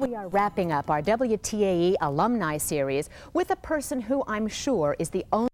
We are wrapping up our WTAE alumni series with a person who I'm sure is the only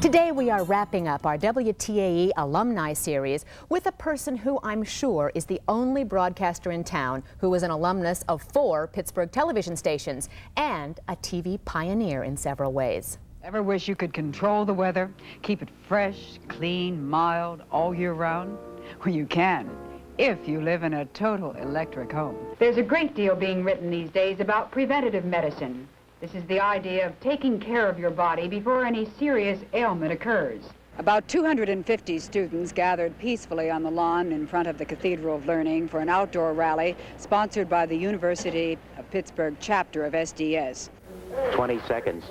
Today we are wrapping up our WTAE alumni series with a person who I'm sure is the only broadcaster in town who is an alumnus of 4 Pittsburgh television stations and a TV pioneer in several ways. Ever wish you could control the weather, keep it fresh, clean, mild, all year round? Well, you can, if you live in a total electric home. There's a great deal being written these days about preventative medicine. This is the idea of taking care of your body before any serious ailment occurs. About 250 students gathered peacefully on the lawn in front of the Cathedral of Learning for an outdoor rally sponsored by the University of Pittsburgh chapter of SDS. 20 seconds.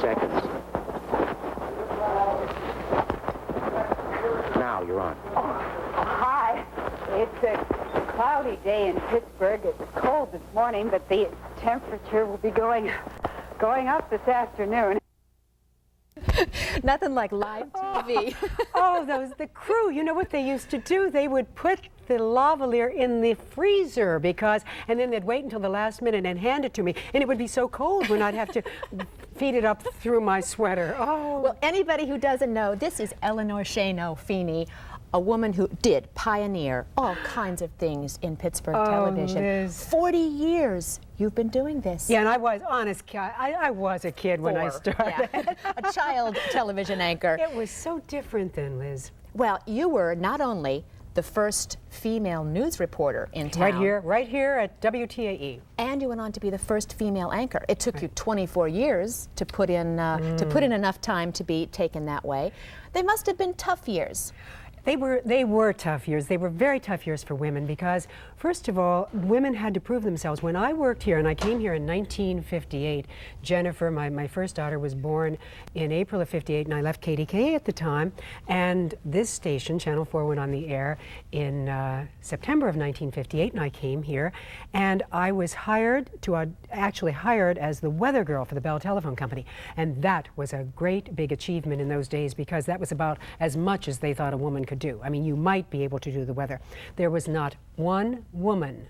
Seconds. Now you're on. Hi. It's a cloudy day in Pittsburgh. It was cold this morning, but the temperature will be going up this afternoon. Nothing like live TV. The crew, you know what they used to do? They would put the lavalier in the freezer and then they'd wait until the last minute and hand it to me. And it would be so cold when I'd have to feed it up through my sweater. Oh. Well, anybody who doesn't know, this is Eleanor Schano, Feeney, a woman who did pioneer all kinds of things in Pittsburgh television. Liz. 40 years you've been doing this. Yeah, and I was honest. I was a kid when I started. Yeah. A child television anchor. It was so different then, Liz. Well, you were not only the first female news reporter in town. Right here at WTAE. And you went on to be the first female anchor. It took you 24 years to put in enough time to be taken that way. They must have been tough years. They were tough years. They were very tough years for women because, first of all, women had to prove themselves. When I worked here, and I came here in 1958, Jennifer, my first daughter, was born in April of '58, and I left KDKA at the time. And this station, Channel 4, went on the air in September of 1958, and I came here. And I was actually hired as the weather girl for the Bell Telephone Company. And that was a great big achievement in those days because that was about as much as they thought a woman could do. I mean, you might be able to do the weather. There was not one woman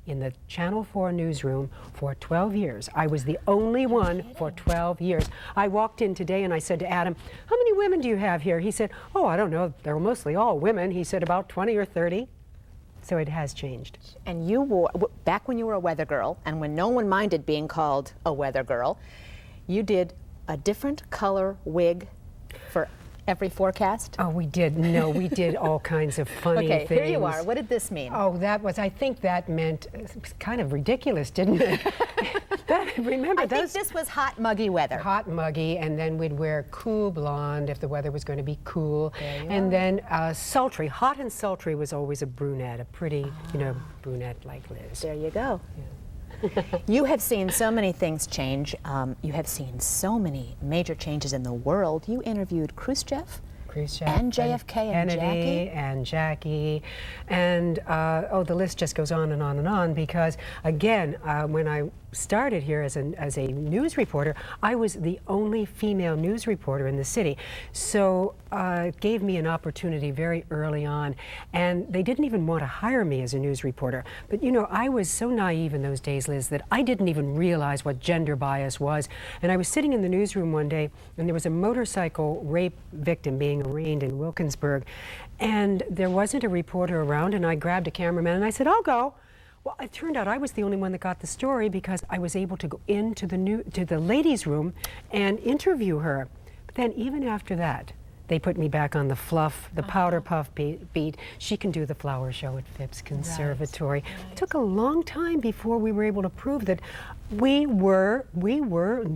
in the Channel 4 newsroom for 12 years. I was the only one for 12 years. I walked in today and I said to Adam, how many women do you have here? He said, oh, I don't know. They're mostly all women. He said about 20 or 30. So it has changed. And you wore, back when you were a weather girl, and when no one minded being called a weather girl, you did a different color wig for every forecast? Oh, we did. No, we did all kinds of funny things. Okay, here you are. What did this mean? Oh, I think that meant, it was kind of ridiculous, didn't it? Remember, I think this was hot, muggy weather. Hot, muggy, and then we'd wear cool blonde if the weather was going to be cool. And then sultry. Hot and sultry was always a brunette, a pretty, brunette like Liz. There you go. Yeah. You have seen so many things change. You have seen so many major changes in the world. You interviewed Khrushchev and JFK and Kennedy and Jackie, and the list just goes on and on and on. Because again, when I started here as a news reporter, I was the only female news reporter in the city. So it gave me an opportunity very early on, and they didn't even want to hire me as a news reporter. But I was so naive in those days, Liz, that I didn't even realize what gender bias was. And I was sitting in the newsroom one day, and there was a motorcycle rape victim being arraigned in Wilkinsburg, and there wasn't a reporter around, and I grabbed a cameraman and I said, I'll go. Well, it turned out I was the only one that got the story because I was able to go into the ladies' room and interview her. But then even after that, they put me back on the fluff, the powder puff beat. She can do the flower show at Phipps Conservatory. Right. It took a long time before we were able to prove that we were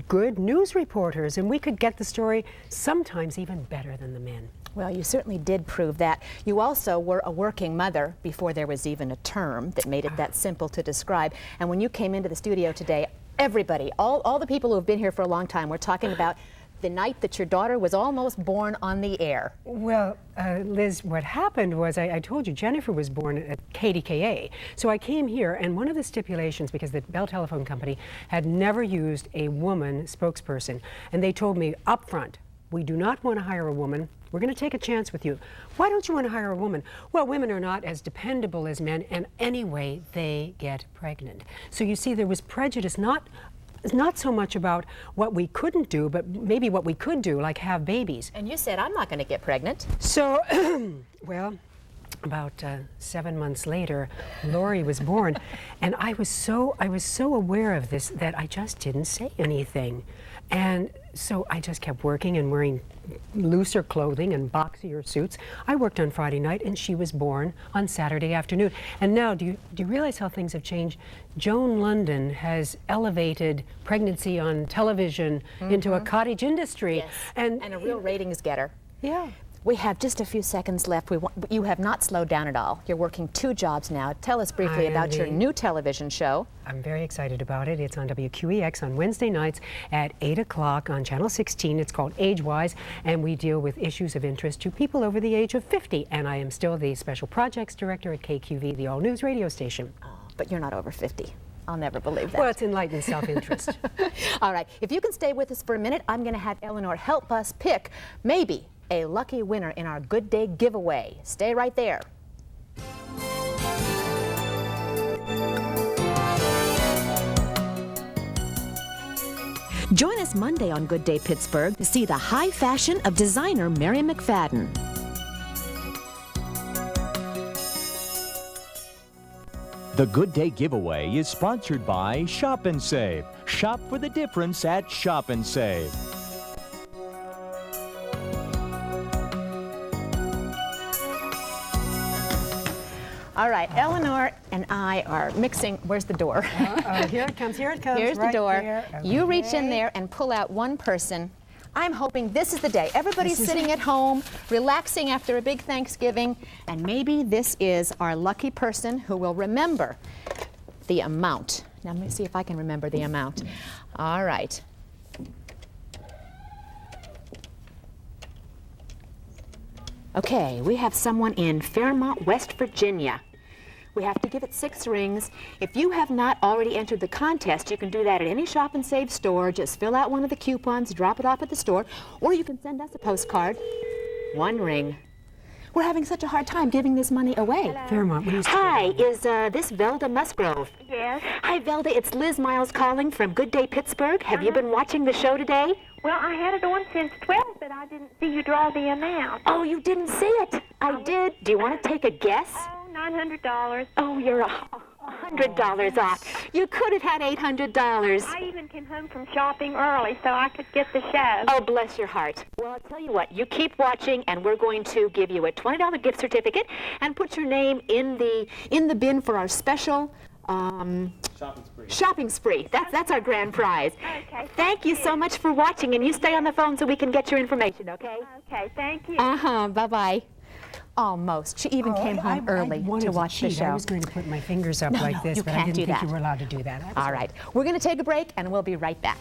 good news reporters, and we could get the story sometimes even better than the men. Well, you certainly did prove that. You also were a working mother before there was even a term that made it that simple to describe. And when you came into the studio today, everybody, all the people who have been here for a long time, were talking about the night that your daughter was almost born on the air. Well, Liz, what happened was I told you Jennifer was born at KDKA. So I came here, and one of the stipulations, because the Bell Telephone Company had never used a woman spokesperson, and they told me up front, we do not want to hire a woman. We're going to take a chance with you. Why don't you want to hire a woman? Well, women are not as dependable as men, and anyway, they get pregnant. So you see, there was prejudice, not so much about what we couldn't do, but maybe what we could do, like have babies. And you said, I'm not going to get pregnant. So, well, about 7 months later, Lori was born, and I was so aware of this that I just didn't say anything. And so I just kept working and wearing looser clothing and boxier suits. I worked on Friday night, and she was born on Saturday afternoon. And now, do you realize how things have changed? Joan London has elevated pregnancy on television into a cottage industry. Yes. And a real ratings getter. Yeah. We have just a few seconds left. You have not slowed down at all. You're working 2 jobs now. Tell us briefly about your new television show. I'm very excited about it. It's on WQEX on Wednesday nights at 8 o'clock on Channel 16. It's called Age-Wise, and we deal with issues of interest to people over the age of 50. And I am still the Special Projects Director at KQV, the all-news radio station. Oh, but you're not over 50. I'll never believe that. Well, it's enlightened self-interest. All right. If you can stay with us for a minute, I'm going to have Eleanor help us pick maybe a lucky winner in our Good Day giveaway. Stay right there. Join us Monday on Good Day Pittsburgh to see the high fashion of designer Mary McFadden. The Good Day giveaway is sponsored by Shop and Save. Shop for the difference at Shop and Save. All right, Eleanor and I are mixing. Where's the door? Here it comes, here it comes. Here's right the door. There. Okay. You reach in there and pull out one person. I'm hoping this is the day. Everybody's sitting at home, relaxing after a big Thanksgiving, and maybe this is our lucky person who will remember the amount. Now, let me see if I can remember the amount. All right. Okay, we have someone in Fairmont, West Virginia. We have to give it 6 rings. If you have not already entered the contest, you can do that at any Shop and Save store. Just fill out one of the coupons, drop it off at the store, or you can send us a postcard. 1 ring. We're having such a hard time giving this money away. Fairmont, Hi, is this Velda Musgrove? Yes. Hi, Velda. It's Liz Miles calling from Good Day Pittsburgh. Have you been watching the show today? Well, I had it on since 12, but I didn't see you draw the amount. Oh, you didn't see it. I did. Do you want to take a guess? Oh, $900. Oh, you're $100 off. You could have had $800. I even came home from shopping early so I could get the show. Oh, bless your heart. Well, I'll tell you what. You keep watching, and we're going to give you a $20 gift certificate and put your name in the bin for our special shopping spree. That's our grand prize. Okay. Thank you so much for watching, and you stay on the phone so we can get your information, okay? Okay, thank you. Bye-bye. Almost. She even came home early to watch the show. I was going to put my fingers up like this, you but I can't didn't do think that. you were allowed to do that. All right. We're going to take a break, and we'll be right back.